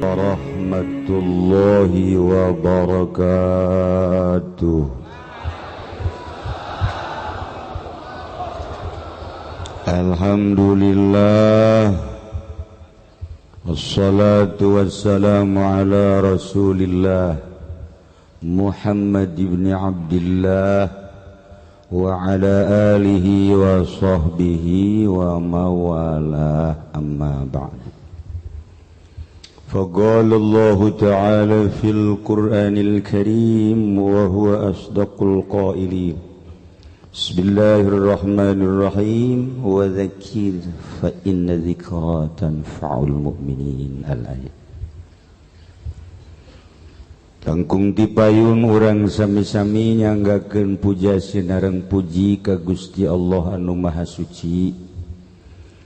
warahmatullahi wabarakatuh. Alhamdulillah, wassalatu wassalamu ala rasulillah Muhammad ibn Abdillah wa ala alihi wa sahbihi wa mawalah, amma ba'd. Faqala Allah ta'ala fil Qur'anil Karim wa huwa asdaqul qailin. Bismillahirrahmanirrahim. Wa dzakir fa inna dzikra tanfa'ul mu'minin. Al-ayat. Langkung dipayun urang sami-sami nyanggakeun puja sinareng puji ka Gusti Allah anu Maha Suci,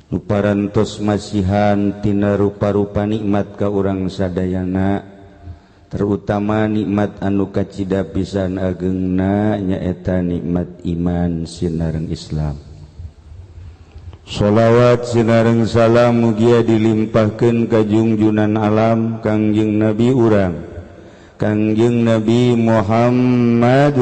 nu parantos masihan tina rupa-rupa nikmat ka urang sadayana, terutama nikmat anu kacida pisan ageungna nyaeta nikmat iman sinareng Islam. Sholawat sinareng salam mugia dilimpahkeun ka junjunan alam Kangjeng Nabi urang Kangjeng Nabi Muhammad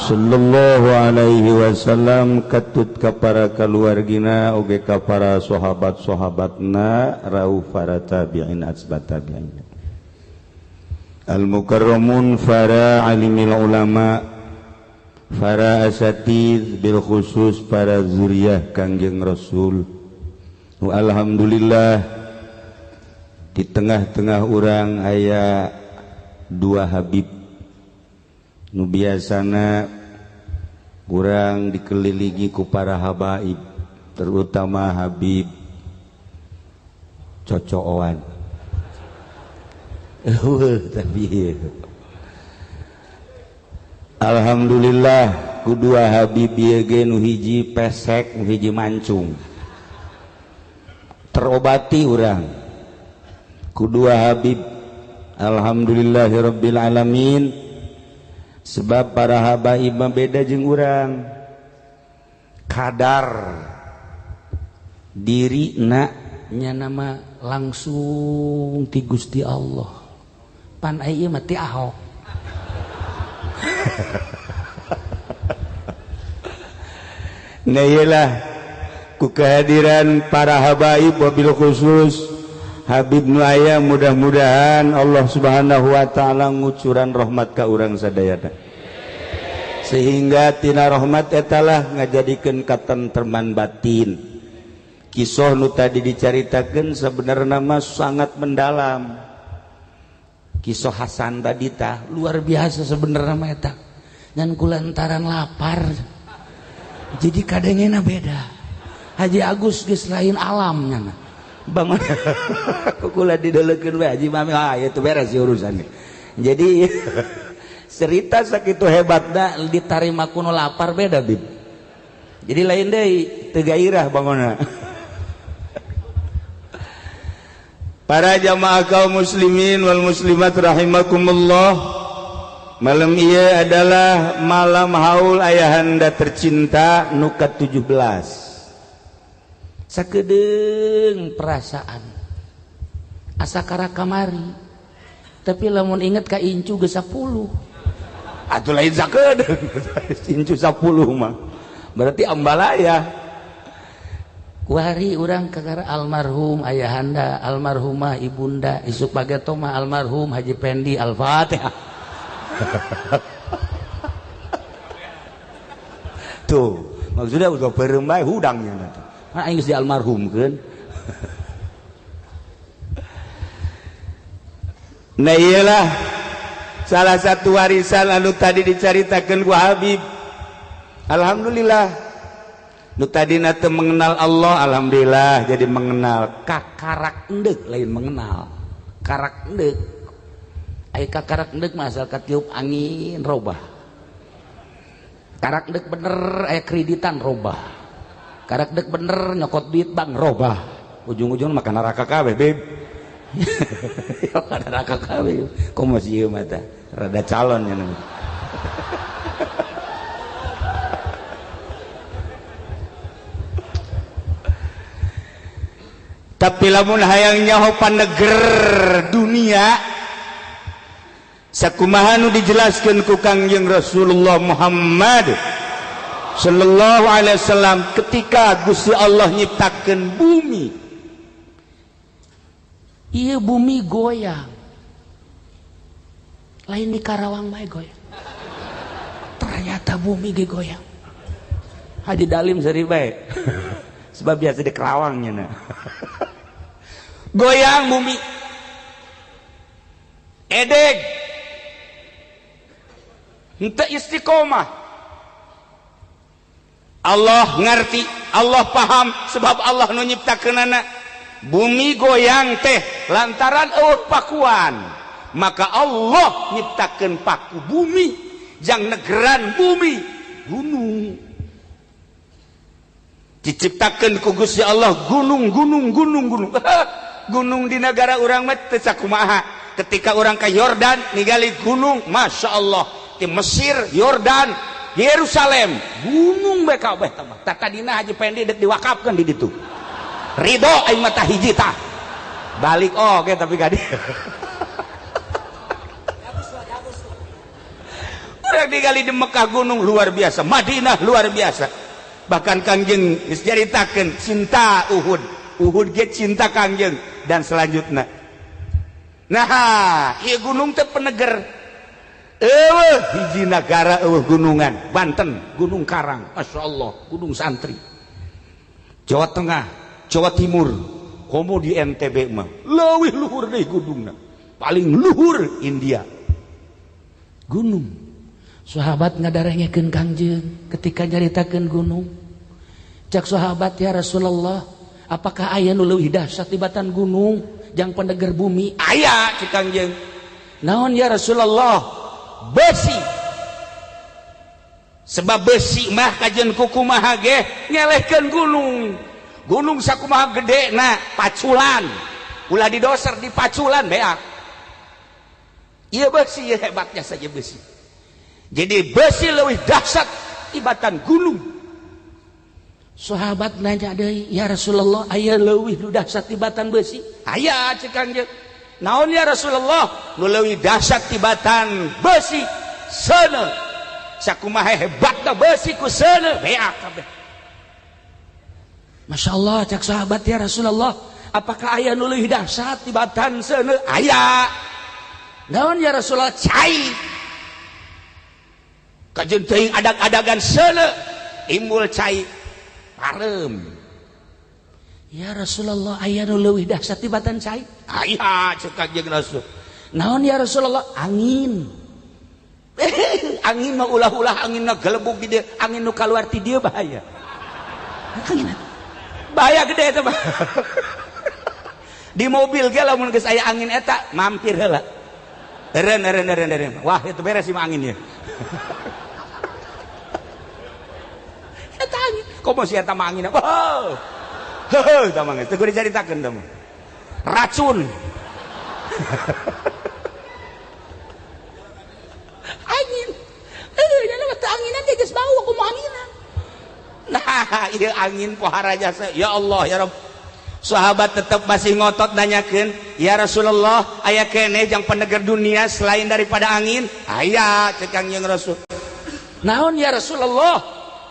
sallallahu alaihi wasallam, katut ka para kaluargina oge ka para sahabat-sahabatna rauh para tabi'in asbat tabi'in al-mukarramun, para alimil ulama, para asatidz, bil khusus para zuriyah Kangjeng Rasul. Alhamdulillah di tengah-tengah urang aya dua Habib nu biasana urang dikelilingi ku para habaib, terutama Habib cocokan. Tapi alhamdulillah kedua Habib ieu ge nu hiji pesek nu hiji mancung, terobati urang kedua Habib. Alhamdulillahirabbil alamin. Sebab para habaib mah beda jeung urang, kadar dirina nya nama langsung ti Gusti Allah. Pan ieu mah ti Ahok. Nah iyalah ku kehadiran para habaib wabil khusus Habib nu aya, mudah-mudahan Allah Subhanahu wa taala ngucuran rahmat ka urang sadayana, sehingga tina rahmat eta lah ngajadikeun katentreman batin. Kisah nu tadi dicaritakeun sebenarnya mah sangat mendalam. Kisah Hasan tadi tah luar biasa sebenarnya mah eta. Ngan kulantaran lapar jadi kadengena beda. Haji Agus geus lain alamnya mah. Bangun kukula didelekeun we Haji Mami, itu beres urusan. Jadi cerita sakitu hebatna ditarima kuno lapar beda Bib. Jadi lain deui teu gairah bangona. Para jamaah kaum muslimin wal muslimat rahimakumullah, malam ieu adalah malam haul ayahanda tercinta nu ke-17. Sakedeung perasaan asa kara kamari, tapi lamun inget ka incu ge 10 atuh lain sakedeung incu 10 mah berarti ambalaya. Kuari urang kakara almarhum ayahanda, almarhumah ibunda, isuk pagetoma almarhum Haji Pendi. Al-Fatihah. Tuh maksudnya udah beureum bae hudangnya nanti. Nah, aing geus di almarhumkeun. Nah iyalah salah satu warisan anu tadi dicaritakeun ku Habib. Alhamdulillah nu tadina teu mengenal Allah, alhamdulillah jadi mengenal. Kakarak endeg lain mengenal. Karak endeg. Ai kakarak endeg mah asal katiup angin robah. Karak endeg bener aya kreditan robah. Karak dek bener nyokot duit bang robah, ujung-ujung makan neraka kabeh Beb. Makan neraka kabeh. Kok masih ieu mata rada calon nya namanya. tapi lamun hayang nyaho paneger dunia sakumaha nu dijelaskeun ku Kangjeng Rasulullah Muhammad sallallahu alaihi wasallam ketika Gusti Allah nyiptakeun bumi. Ieu bumi goyang. Lain di Karawang bae goyang. Ternyata bumi ge goyang. Haji Dalim seri bae. Sebab biasa di Karawangnya nah. Goyang bumi. Edeg. Henteu istiqomah. Allah ngerti, Allah paham sebab Allah nu nyiptakeunana. Bumi goyang teh lantaran eueuh pakuan. Maka Allah nyiptakeun paku bumi, jang negeran bumi, gunung. Diciptakeun ku Gusti Allah gunung. Gunung di negara urang mah teu sakumaha. Ketika orang ke Yordan ningali gunung, masya Allah. Di Mesir, Yordan, Yerusalem, gunung bae kabeh tah. Tadina Haji Pendi dek diwakafkeun di ditu. Ridho aing mah tah hiji tah. Balik oge tapi ka dieu. Urang ningali di Mekah gunung luar biasa, Madinah luar biasa. Bahkan Kangjeng diceritakeun cinta Uhud ge cinta Kangjeng dan selanjutnya. Nah, ieu gunung teh peneger. Eueuh hiji nagara eueuh gunungan, Banten, Gunung Karang, masyaallah, Gunung Santri. Jawa Tengah, Jawa Timur, komo di NTB mah leuwih luhur deui gunungna. Paling luhur India. Gunung. Sahabat ngadarengekeun Kangjeng ketika nyaritakeun gunung. Cak sahabat, ya Rasulullah, apakah aya nu leuwih dahsyat tibatan gunung jang pendeger bumi? Aya cik Kangjeng. Naon ya Rasulullah? Besi. Sebab besi mah kajen kukumaha ge ngelehkeun gunung. Gunung sakumaha gedena paculan. Ulah didoser di paculan beak. Ieu besi ieu hebatnya saja besi. Jadi besi leuwih dahsyat tibatan gunung. Sahabat nanya deui, ya Rasulullah, aya leuwih nu dahsyat tibatan besi? Aya cik Kangjeng. Naon ya Rasulullah? Nu leuwih dahsyat tibatan besi seuneu. Sakumaha hebatna besi ku seuneu beak kabeh. Masyaallah cak sahabat, ya Rasulullah, apakah aya nu leuwih dahsyat tibatan seuneu? Aya. Naon ya Rasulullah? Cai. Kajen teuing adag-adagan seuneu imbul cai parem. Ya Rasulullah, aya nu leuwih dahsyat tibatan cai? Aya ceuk Kangjeng Rasul. Naon ya Rasulullah? Angin. Angin mah ulah-ulah anginna gelebuk di dieu, angin nu kaluar ti dieu bahaya. Angin bahaya gede eta mah. Di mobil ge lamun geus aya angin eta mampir heula. Eren. Wah, itu beres sih angin ya. Eta angin. Komo si eta mah angin. Wow. Heuh, tah mah geus teu dicaritakeun tah mah. Racun. Angin. Dalam angin teh geus bau aku mau anginan. Nah, ieu angin pohara jasa. Ya Allah, ya Rabb. Sahabat tetap masih ngotot nanyakeun, ya Rasulullah, aya keneh jang pendeger dunia selain daripada angin? Aya ceuk Kangjeng Rasul. Naon ya Rasulullah?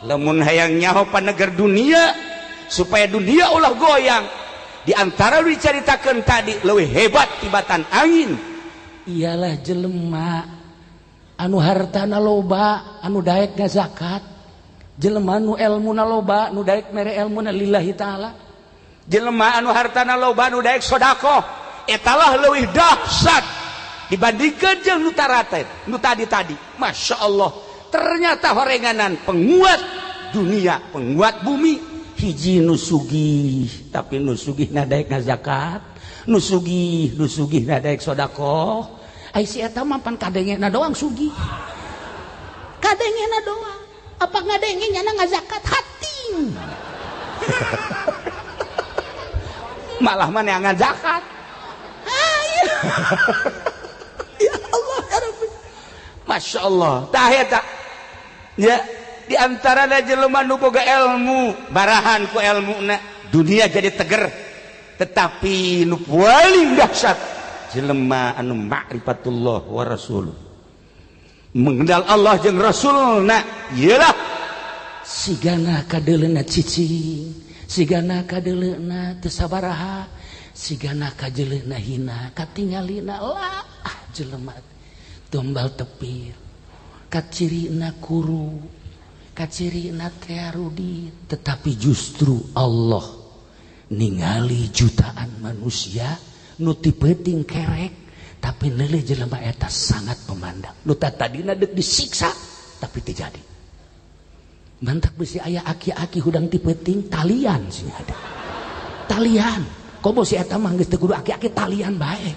Lamun hayang nyaho pendeger dunia supaya dunia ulah goyang, di antara dicaritakeun tadi leuwih hebat tibatan angin ialah jelema anu hartana loba, anu daek ngazakat, jelema anu elmuna loba, anu daek mere elmuna lillahi taala. Jelema anu hartana loba nu daek sedekah etalah leuwih dahsyat dibandingkeun jeung nu taraten nu tadi. Masya Allah, ternyata horenganan penguat dunia, penguat bumi hiji nu sugih, tapi nu sugihna daek ngazakat, nu sugihna daek sedekah. Ai si eta mah pan kadengena doang sugih. Kadengena doang. Apa ngadengenya ngazakat hati. Malah mana yang zakat. Ya Allah ya Rabbi. Masya Allah. Tah eta ya di antara jelema nu boga ilmu barahan ku ilmuna dunia jadi teger. tetapi nu paling dahsyat jelema anu ma'rifatullah wa rasuluh mengenal Allah jeung rasulna iyalah sigana kadeleuna cicing sigana kadeleuna teu sabaraha sigana kajeleuna hina katingalina lah jelema tombal tepir kacirina kuru kacirina tearudi tetapi justru Allah ningali jutaan manusia nu ti peuting kerek tapi neuleuh jelema eta sangat pemandang nu tadina deuk disiksa tapi teu jadi mantak bisi aya aki-aki hudang ti peuting talian sih ada talian komo si eta mah geus teu kudu aki-aki talian bae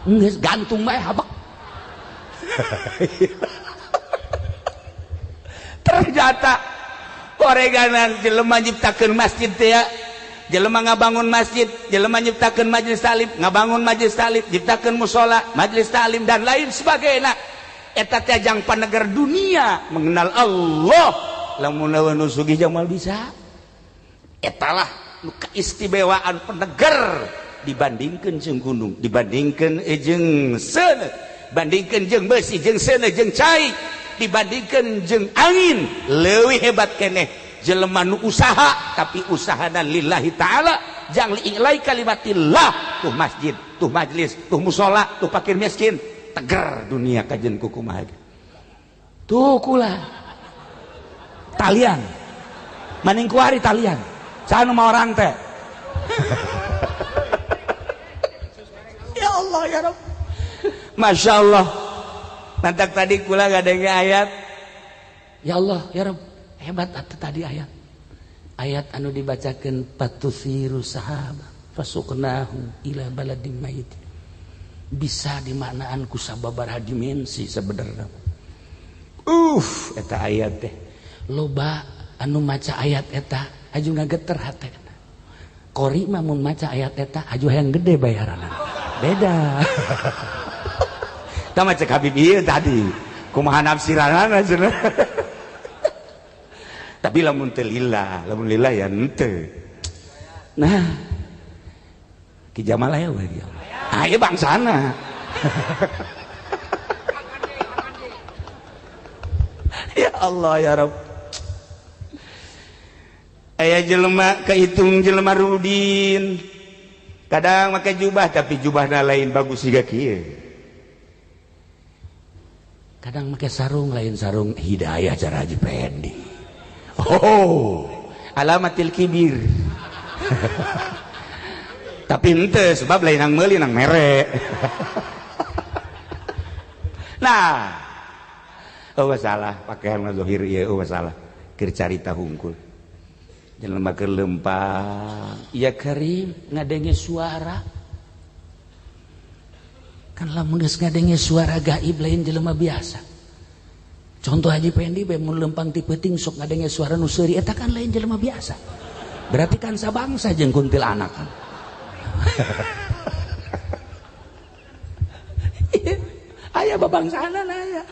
geus gantung bae habak ternyata oreganan jelema nyiptakeun masjid teh ya jelema ngabangun masjid jelema nyiptakeun majelis taklim ngabangun majelis taklim nyiptakeun mushola majelis taklim dan lain sebagainya eta teh ajang panegar dunia mengenal Allah lamun nu sugih jamal bisa etalah nu keistimewaan penegar dibandingkeun jeung gunung dibandingkeun jeung seuneu bandingkeun jeung besi jeung seuneu jeung cai dibandingkeun jeung angin leuwih hebat keneh jelema nu usaha tapi usahana lillahi ta'ala jang li'ilai kalimatillah tuh masjid tuh majlis tuh mushola tuh fakir miskin tegar dunia kajen kukumaha tuh kula talian maning kuari talian saha mau orang teh ya Allah ya Rabb Masya Allah nantak tadi kula ngadenge ayat ya Allah ya Rabb hebat atuh tadi ayat anu dibacakeun patusiru sahaba fasuqnahu ila baladin mayit bisa dimaknaan ku sababaraha dimensi sebenarnya eta ayat teh loba anu maca ayat eta aju ngageter hatena qori mah mun maca ayat eta aju hayang gede bayaranna beda tah maca Habib ieu tadi kumaha nafsiranana cenah tapi lamun teu lillah lamun lillah ya henteu nah ki Jamal aya we dia ieu bangsana ya Allah ya Rabb aya jelema kahitung jelema rudin kadang make jubah tapi jubahna lain bagus siga kieu kadang make sarung lain sarung hidayah cara Haji Pendi oh alamatil kibir tapi ente sebab lain nang meuli nang mere nah salah pakaian zohir ieu salah keur carita hungkul jelema keur lempang ya Karim ngadenge suara kan lamun geus ngadenge suara gaib lain jelema biasa contoh Haji Pendi be mun lempang ti peuting sok ngadenge suara nu seuri eta kan lain jelema biasa berarti kan sabangsa jeung kuntilanak kan aya babangsana aya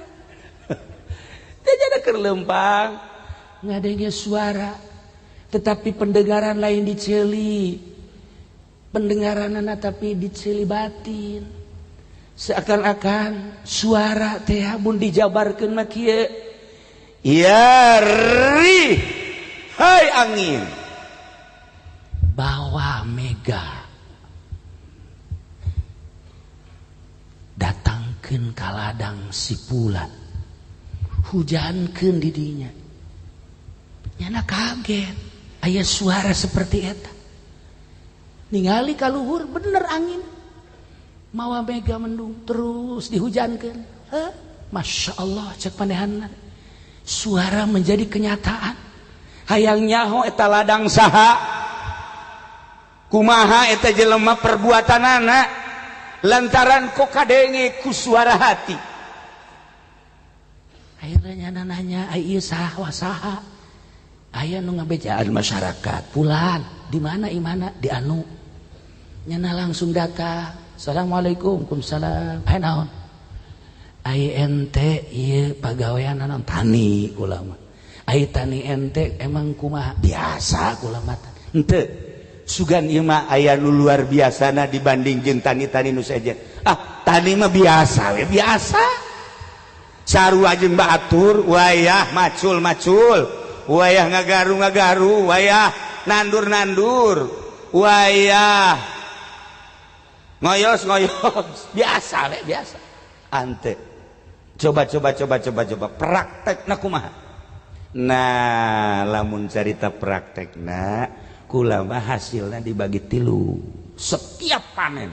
teh jadi keur lempang ngadenge suara tetapi pendengaran lain diceuli pendengaranna tapi diceuli batin seakan-akan suara teh mun dijabarkeun mah kieu ya rih hai angin bawa mega datangkeun ka ladang si Pulan hujankeun di dinya nyana kaget aya suara seperti eta ningali ka luhur bener angin mawa mega mendung terus dihujankeun Masya Allah cek panehanna suara menjadi kenyataan hayang nyaho eta ladang saha kumaha eta jelema perbuatanana lantaran kok kadenge ku suara hati akhirnya nanya ieu saha aya nu ngabejaan masyarakat Pulan di mana imana di anu nyana langsung datang Assalamualaikum Waalaikumsalam naon ai ente ieu pagawean naon tani ulama ai tani ente emang kumaha biasa ulama henteu sugan ieu mah aya nu luar biasana dibanding jeung tani-tani nu sajen. Tani mah biasa we biasa. Sarua jeung batur wayah macul-macul, wayah ngagaru-ngagaru, wayah nandur-nandur, wayah ngoyos-ngoyos, biasa we biasa. Ante coba praktekna kumaha. Nah lamun carita praktekna kula mah hasilna dibagi 3 setiap panen.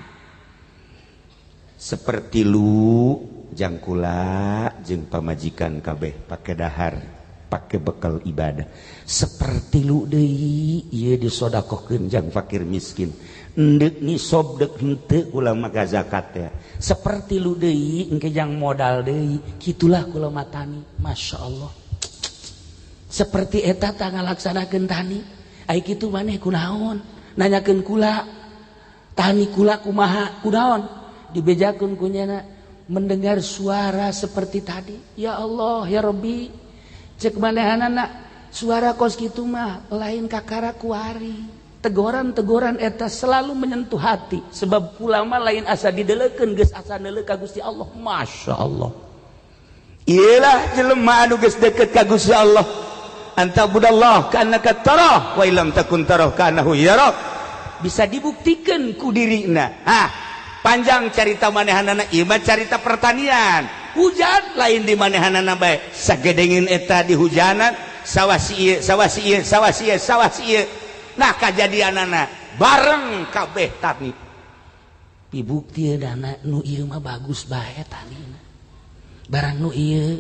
Seperti lu jang kula jeung pamajikan kabeh pake dahar, pake bekal ibadah. Seperti lu deui ieu disodakohkeun jang fakir miskin. Endek nisob dek henteu kula mah zakat ya. Seperti lu deui engke jang modal deui, kitulah kula mah tani. Masyaallah. Seperti eta tah ngalaksanakeun tani. Ai kitu maneh kunaon? Nanyakeun kula. Tani kula kumaha? Kunaon? Dibejakeun ku nyana mendengar suara seperti tadi. Ya Allah, ya Rabbi. Cek manehanana suara kos kitu mah lain kakara kuari. Teguran-teguran eta selalu menyentuh hati sebab kula mah lain asa dideleukeun geus asa neuleuh ka Gusti Allah. Masyaallah. Iyalah jelema anu geus deukeut ka Gusti Allah. Anta budallah ka'annaka tarah wa illam takun tarah ka'annahu yarak. Bisa dibuktikan ku dirina. Panjang carita manehanana ieu mah carita pertanian. Hujan lain di manehanana bae. Sagedengin eta di hujanan sawah si ieu. Nah kajadianana bareng kabeh tani. Pibuktieudan nu ieu mah bagus bae tanina. Barang nu ieu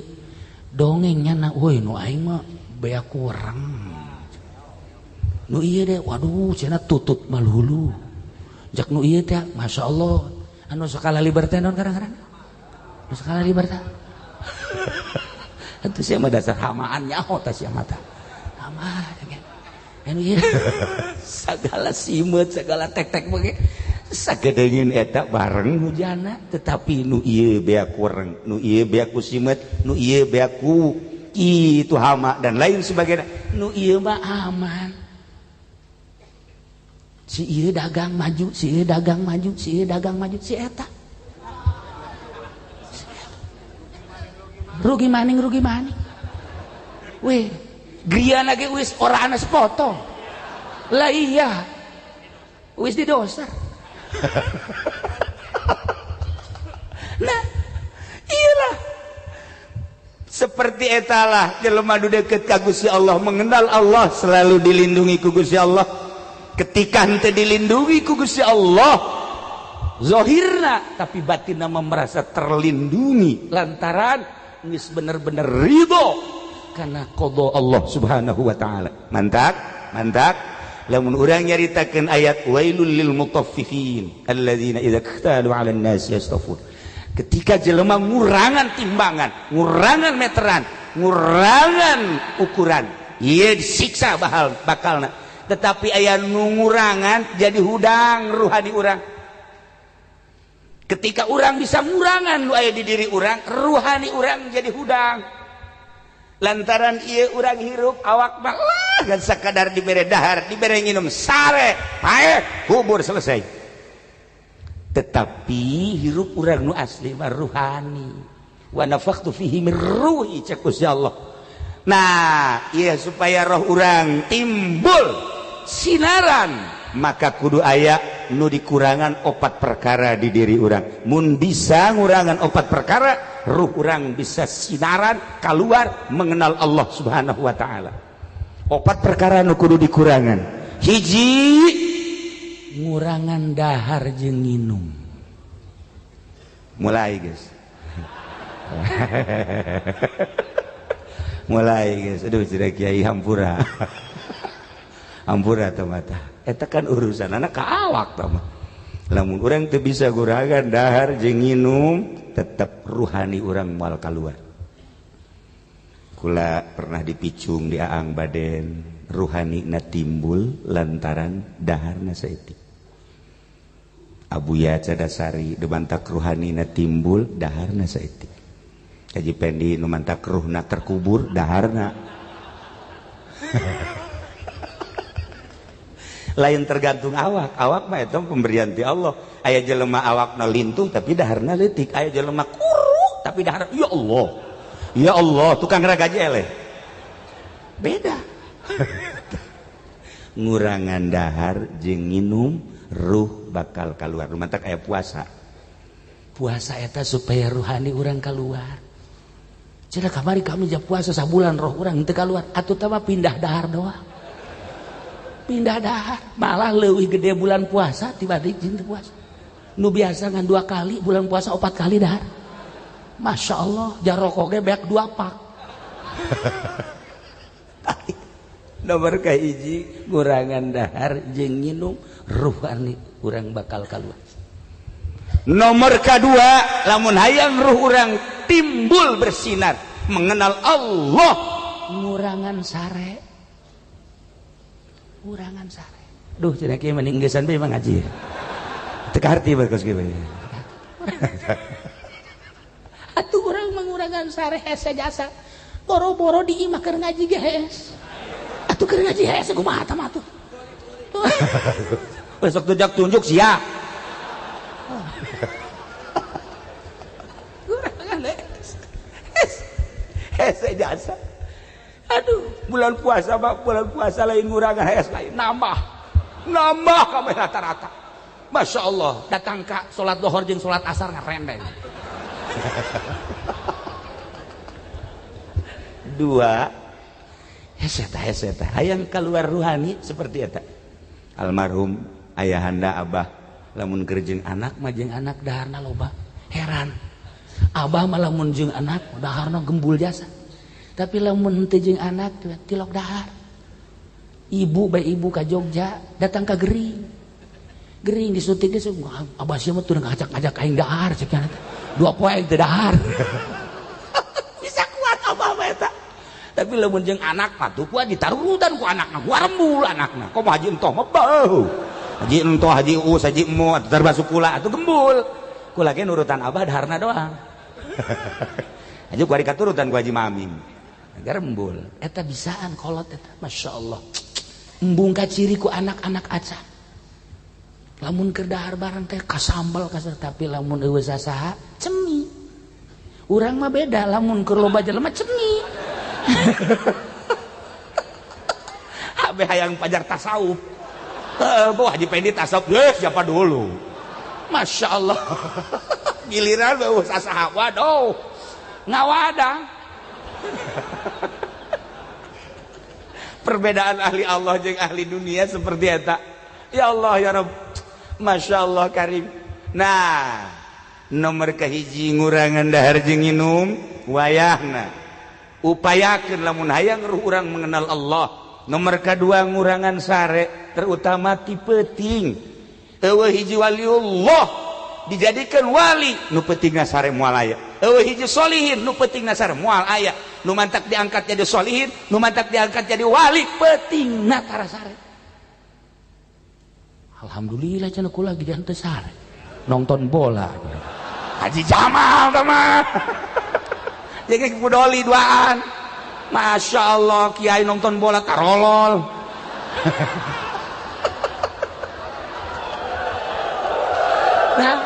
dongengnya na woi nu aing mah bea kurang. Nu ieu deh waduh cenah tutut malhulu. Jak nu ieu teh masyaallah anu sakala libertad naon garang-garang. Nu sakala libertad. Atuh sia mah dasar hamaan nyaho tah sia mah tah. Hama anu ieu sagala simeut sagala tek-tek bage sagedengin eta bareng hujana tetapi nu ieu bea kurang, nu ieu bea ku simeut, nu ieu bea ku itu hama dan lain sebagainya. Nu ieu mah aman. Si ieu dagang maju, si ieu dagang maju, si ieu dagang maju, si eta rugi maning weh griana ge wis ora ana sepotong lah iya wis didosar. Nah iyalah seperti etalah jelema nu deukeut ka Gusti Allah mengenal Allah selalu dilindungi ku Gusti Allah. Ketika henteu dilindungi ku Gusti Allah zahirna tapi batinna merasa terlindungi lantaran geus bener-bener ridho karena qada Allah Subhanahu wa taala. Mantap lamun urang nyaritakeun ayat wailul lil mutaffifin alladzina idza iktalu 'alan nas yastafun. Ketika jelema ngurangan timbangan, ngurangan meteran, ngurangan ukuran, ieu disiksa bakalna. Tetapi aya nu ngurangan jadi hudang ruhani urang. Ketika urang bisa ngurangan nu aya di diri urang, ruhani urang jadi hudang. Lantaran ieu urang hirup awak mah gan sakadar dibere dahar, dibere nginum sare, paeh, kubur selesai. Tetapi hirup urang nu asli mah ruhani. Wa nafakhtu fihi min ruhi cek Gusti Allah. Nah, iya supaya roh urang timbul sinaran maka kudu aya nu dikurangan 4 perkara di diri urang. Mun bisa ngurangan 4 perkara, ruh urang bisa sinaran keluar mengenal Allah Subhanahu wa taala. 4 perkara nu kudu dikurangan. Hiji, ngurangan dahar jeung nginum. Mulai guys. Mulai guys. Aduh cenah Kiai hampura. Ampura teh mata eta kan urusan anak ka awak tah mah. Lamun urang teu bisa ngurangan dahar jeung nginum tetep ruhani urang moal kaluar. Kula pernah dipicung di Aang Baden, ruhanina timbul lantaran daharna saeutik. Abuya Cadasari demantak ruhanina timbul daharna saeutik. Haji Pendi nu mantak ruhna terkubur daharna. lain tergantung awak mah eta pemberian ti Allah. Aya jelema awakna lintuh tapi daharna leutik, aya jelema kuruk tapi dahar ya Allah tukang ragaji eleh beda. Ngurangan dahar jeung nginum ruh bakal keluar. Lumantak aya puasa eta supaya ruhani urang keluar. Cenah kamari kami jah puasa sabulan roh urang teu keluar, atuh teh mah pindah dahar doang. Pindah dahar malah leuwih gede bulan puasa tibalik jeung teu puasa. Nu biasa ngan 2 kali bulan puasa 4 kali dahar. Masya Allah jaroko ge beak 2 pak. Nomor kahiji ngurangan dahar jeung nginum ruhani urang bakal keluar. Nomor kedua lamun hayang ruh urang timbul bersinar mengenal Allah, ngurangan sare. Duh cenah kieu mending geussan bae mah ngaji. Teu kaharti bagus kieu bae. Atuh urang mengurangan sare hese jasa. Boro-boro di imah keur ngaji ge hees. Atuh keur ngaji hees kumaha tah mah atuh. Besok tujak tunjuk sia. Hese jasa. Aduh, bulan puasa lain ngurangan hes lain nambah kabeh rata-rata. Masya Allah, datang ka salat dohor jeung salat asar ngarendeng. 2 hese teh hayang keluar ruhani seperti eta. Almarhum ayahanda abah lamun keur jeung anak mah jeung anak daharna loba. Heran. Abah mah lamun jeung anak daharna gembul jasa. Tapi lamun teu jeung anak tilok dahar. Ibu ka Jogja datang ka Gering disuntik geus abah sia mah teu ngajak aing dahar cek nya. 2 poe aing teu dahar. Bisa kuat abah mah eta. Tapi lamun jeung anak mah tuh kuat ditarurutan ku anakna, ku rembul anakna. Komo haji entoh mah beuh. Haji entoh, haji us, haji emu atuh terbasuh kula atuh gembul. Kula ge nurutan abah daharna doang. Haji ku ari katurutan ku haji maming. Garembul eta bisaan kolot eta. Masya Allah embung kaciri ku anak-anak acan lamun keur dahar bareng teh kasambal kasar. Tapi lamun eueuh sasaha cemi urang mah beda lamun keur loba jelema cemi. Habe hayang pajar tasawuf bawa Haji Pendi tasawuf siapa dulu. Masya Allah giliran eueuh sasaha waduh ngawadang. Perbedaan ahli Allah jeung ahli dunia seperti eta. Ya Allah ya Rabb. Masya Allah karim. Nah, nomor kahiji ngurangan dahar jeung nginum wayahna. Upayakeun lamun hayang ruh urang mengenal Allah. Nomor kedua ngurangan sare, terutama ti peuting. Eueuh hiji waliullah dijadikan wali nu peutingna sare moal aya. Eueuh hiji solihin nu peutingna sare moal aya. Nu mantak diangkat jadi solihin, nu mantak diangkat jadi wali, peutingna tara sare. Alhamdulillah cenah kula gedean teu sare. Nonton bola. Haji Jamal tah mah. Jeung kudoli duaan. Masya Allah kiai nonton bola tarolol. Nah,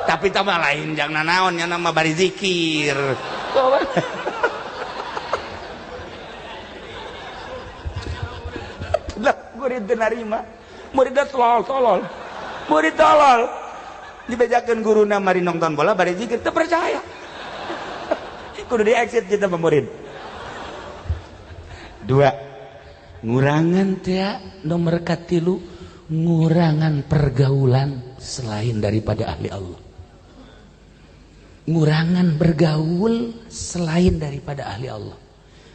tapi tambah lain jangan naon nya nama bari zikir. Lah murid teu narima. Murid tolol. Murid tolol. Dibejakeun guruna mari nonton bola bari zikir teu percaya. Kudu di exit kita murid. 2 ngurangan teh nomor katilu ngurangan pergaulan selain daripada ahli Allah. Ngurangan bergaul selain daripada ahli Allah.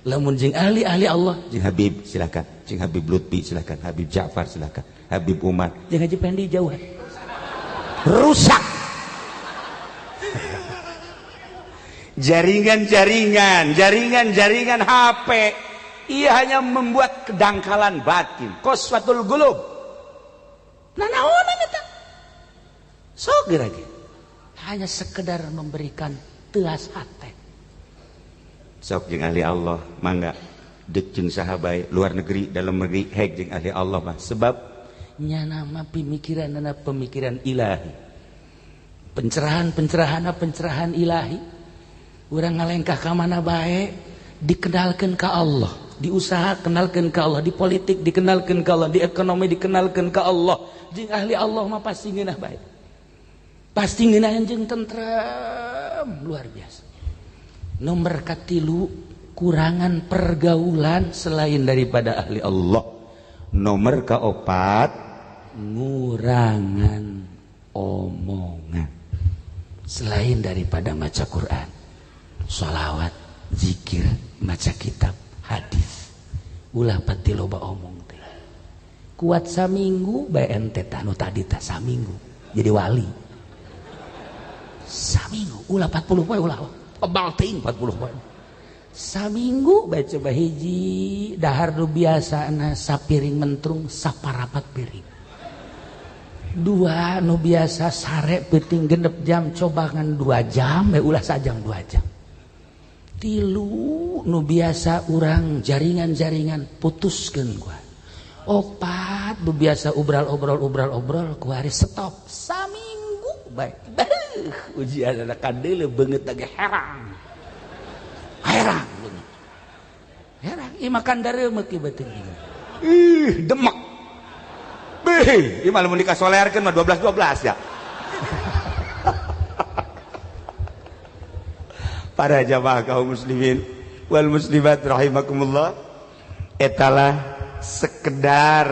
Lamun jeung ahli Allah jeung Habib silakan, jeung Habib Lutfi silakan, Habib Ja'far silakan, Habib Umar, jeung Haji Pendi jauhan. Rusak. Jaringan HP ia hanya membuat kedangkalan batin, qaswatul qulub. Nah naonan eta? Sok gerage. Hanya sekedar memberikan teas hate. Sok jeung ahli Allah mangga deuk jeung sahabat luar negeri dalam negeri hek jeung ahli Allah mah sebab nya nama pemikiran ilahi, pencerahan ilahi. Urang ngalengkah ka mana bae dikenalkeun ka Allah, di usaha kenalkeun ka Allah, di politik dikenalkeun ka Allah, di ekonomi dikenalkeun ka Allah. Jeung ahli Allah mah pasti ngeunah bae, pasti ngeunah jeung tentrem luar biasa. Nomor katilu, kurangan pergaulan selain daripada ahli Allah. Nomor kaopat, ngurangan omongan selain daripada maca Quran, sholawat, zikir, maca kitab, hadis. Ulah pati loba omong teh. Kuat saminggu bae ente tanu tadi teh saminggu jadi wali. Saminggu ulah 40 poe ulah tebal teuing 40 poe. Saminggu bae coba hiji dahar nu biasana sapiring mentrung saparapat piring. Dua nu biasa sare peuting genep jam cobangan 2 jam bae ulah sajam 2 jam. Tilu nu biasa urang jaringan-jaringan putuskeun gua. Opat nu biasa obrol kuari stop saminggu bae. Ujian anak kandeuleu beungeut lagi herang beungeut. Herang ieu makan dareumeuk ieu beuteung. Demek. Beh, ieu mah lamun dikasolearkeun mah 12 ya. Para jamaah kaum muslimin wal muslimat rahimakumullah, etalah sekedar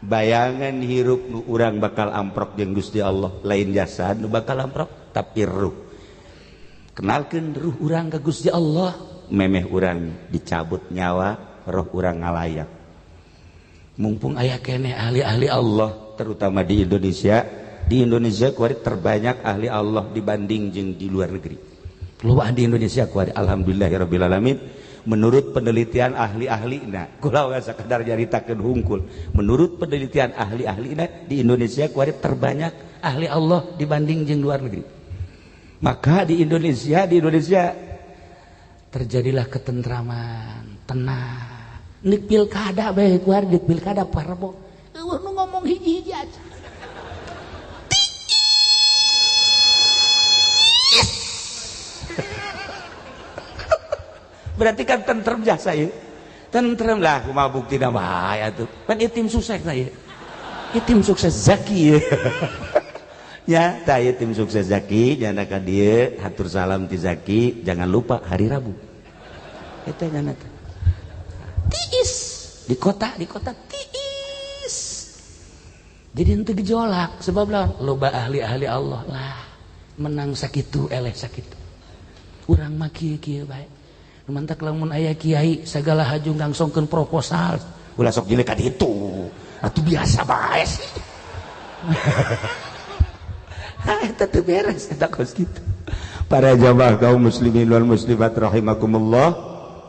bayangan hirup nu urang bakal amprok jeung Gusti Allah, lain jasad nu bakal amprok tapi ruh. Kenalkeun ruh urang ka Gusti Allah, memeh urang dicabut nyawa, roh urang ngalayak. Mumpung aya keneh ahli-ahli Allah terutama di Indonesia. Di Indonesia kuari terbanyak ahli Allah dibanding jeung di luar negeri. Loba di Indonesia kuari alhamdulillahirabbil alamin. Menurut penelitian ahli-ahlina, kula we sakadar nyaritakeun hungkul. Menurut penelitian ahli-ahlina di Indonesia kuari terbanyak ahli Allah dibanding jeung luar negeri. Maka di Indonesia terjadilah ketentraman, tenang. Nik pilkada bae kuari nik pilkada parbo. Eueuh nu ngomong hiji-hiji aja. Berarti kan tentrem jasa ya, tentrem lah. Kumaha bukti nama ya tuh kan tim sukses lah ya, tim sukses Zaki ya. Ya tah ya tim sukses Zaki nyana ka dieu hatur salam ti Zaki, jangan lupa hari Rabu eta nyana teh tiis di kota tiis. Jadi henteu gejolak sebab lah loba ahli-ahli Allah lah menang sakitu eleh sakitu. Urang mah kieu bae. Mantak lamun aya kiai sagala hajung ngangsongkeun proposal ulah sok jelek ka ditu atuh biasa bae sih. Eta teu beres eta kos kitu. Para jamaah kaum muslimin wal muslimat rahimakumullah,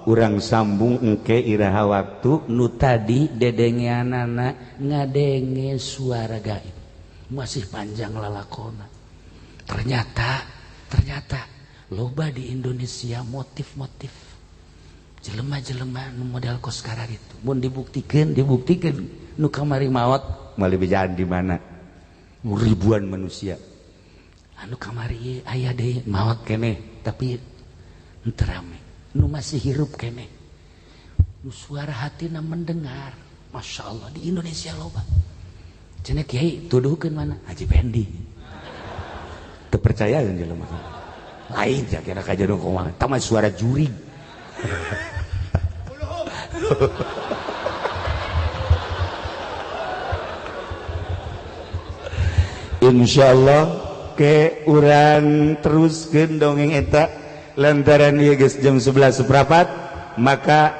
urang sambung engke iraha waktu nu tadi dedengeanana ngadenge suara gaib masih panjang lalakona. Ternyata loba di Indonesia motif-motif jelema-jelema nu model kos karar itu mun dibuktikan nu kamari maot mali bejaan di mana ribuan manusia anu kamari aya deui maot keneh tapi henteu rame nu masih hirup keneh nu suara hatina mendengar. Masya Allah di Indonesia loba cenah kiai tuduhkeun mana Haji Pendi teu percaya kan jelema lain ya kira kaja dong kumaha tama suara jurig. Insyaallah ke urang teruskeun dongeng eta lantaran ieu geus jam 11 seprapat, maka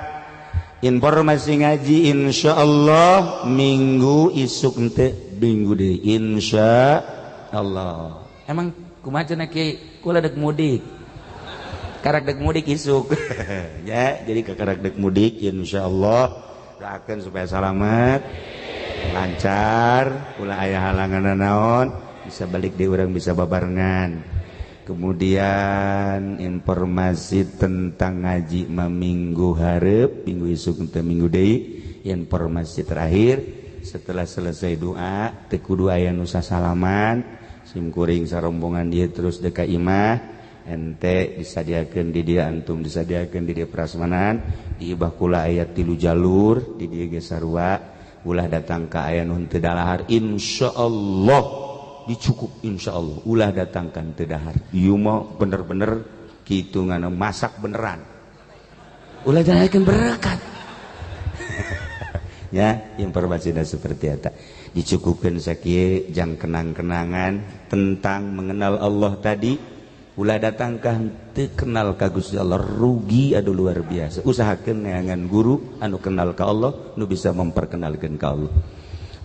informasi ngaji insyaallah minggu isuk teh minggu deui insyaallah. Emang kumaha cenah kiai kula dek mudik karak dek mudik isuk ya, jadi karak dek mudik insyaallah doakeun supaya selamat lancar ulah aya halangan naon bisa balik deui urang bisa babarengan. Kemudian informasi tentang ngaji minggu hareup minggu isuk teh minggu deui. Informasi terakhir setelah selesai doa teu kudu aya nu sasalaman simkuring sarombongan dia terus deka imah ente disadiakeun di dieu antum disadiakeun di dieu prasmanan diibah kula aya 3 jalur di dieu ge sarua ulah datang ka aya nu teu dalahar insyaallah dicukup insyaallah ulah datangkan teu dahar ieu mah bener-bener kitu ngana masak beneran ulah dalakeun berkat ya informasinya seperti eta dicukupkan sakieu jang kenang-kenangan tentang mengenal Allah tadi ulah datangkah teu kenal ka Gusti Allah rugi adu luar biasa usahakeun neangan guru anu kenal ka Allah nu bisa memperkenalkeun ka Allah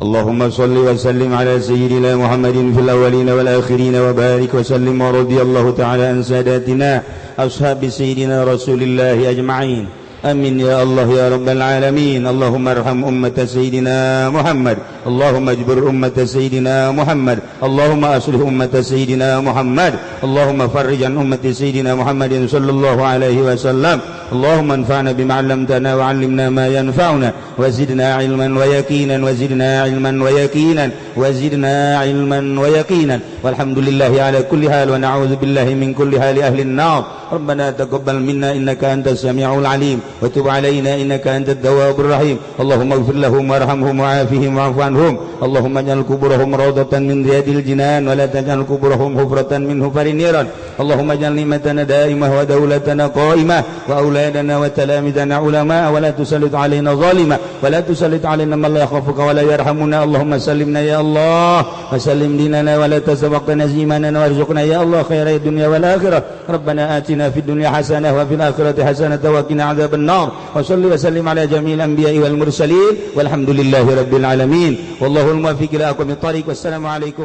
Allahumma shalli wa sallim ala sayyidina Muhammadin fil awwalin wal akhirin wa barik wa sallim wa radiyallahu ta'ala an sadatina ashabi sayyidina Rasulillah ajma'in آمين يا الله يا رب العالمين اللهم ارحم أمة سيدنا محمد اللهم اجبر أمة سيدنا محمد اللهم أصلح أمة سيدنا محمد اللهم فرج عن أمة سيدنا محمد صلى الله عليه وسلم اللهم انفعنا بما علمتنا وعلمنا ما ينفعنا وزدنا علما ويقينا وزدنا علما ويقينا وزدنا علما ويقينا والحمد لله على كل حال ونعوذ بالله من كل حال أهل النار ربنا تقبل منا إنك أنت السميع العليم وتب علينا إنك أنت التواب الرحيم اللهم اغفر لهم وارحمهم وعافهم واعف عنهم اللهم اجعل قبورهم روضة من رياض الجنان ولا تجعل قبورهم حفرة من حفر النيران اللهم اجعل نعمتنا دائمة ودولتنا قائمة وأولادنا وتلامذنا علماء ولا تسلط علينا ظالما ولا تسلط علينا من لا يخافك ولا يرحمنا اللهم سلمنا يا الله وسلم ديننا ولا تسبقنا زيماننا وارزقنا يا الله خير الدنيا والآخرة ربنا آتنا في الدنيا حسنة وفي الآخرة حسنة وقنا عذاب النار وصلي وسلم على جميع الأنبياء والمرسلين والحمد لله رب العالمين والله الموفق إلى أقوم الطريق والسلام عليكم